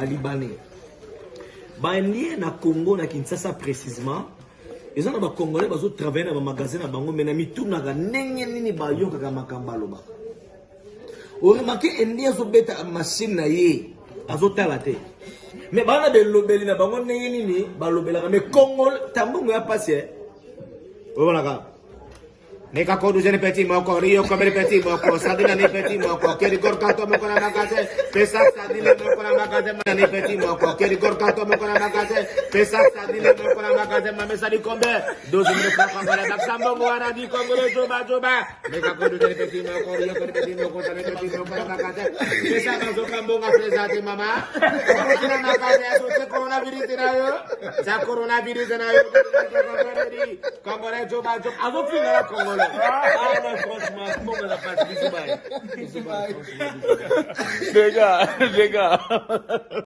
Libanais. Indien na Congo na Kinshasa précisément. Ils ont des Congolais qui travaillent dans les magasins à Bango, mais ils ont tout nini bayo kaka makambaloba. On remarque Indien so beta machine na ye azotala te. Mais bana de lobeli na bango nini balobela mais Congo tambongo ya passé. Voilà ka. Neka kodu jene petit moko rio comme petit moko sadina ni petit moko keri gorkato moko na magasin pesa sadina moko na magasin ni petit moko keri gorkato moko na magasin pesa sadina moko na magasin mame sadi combien 12000 francs congolais baksambo wana di congolais joba neka kodu jene petit moko rio comme petit moko sadina petit moko na magasin pesa kazo kambonga pesa te mama na magasin so coronavirus na yo sa coronavirus na yo congolais joba azo finira congolais. Ah non, franchement, comment on a pas de bisous, bye. Les gars.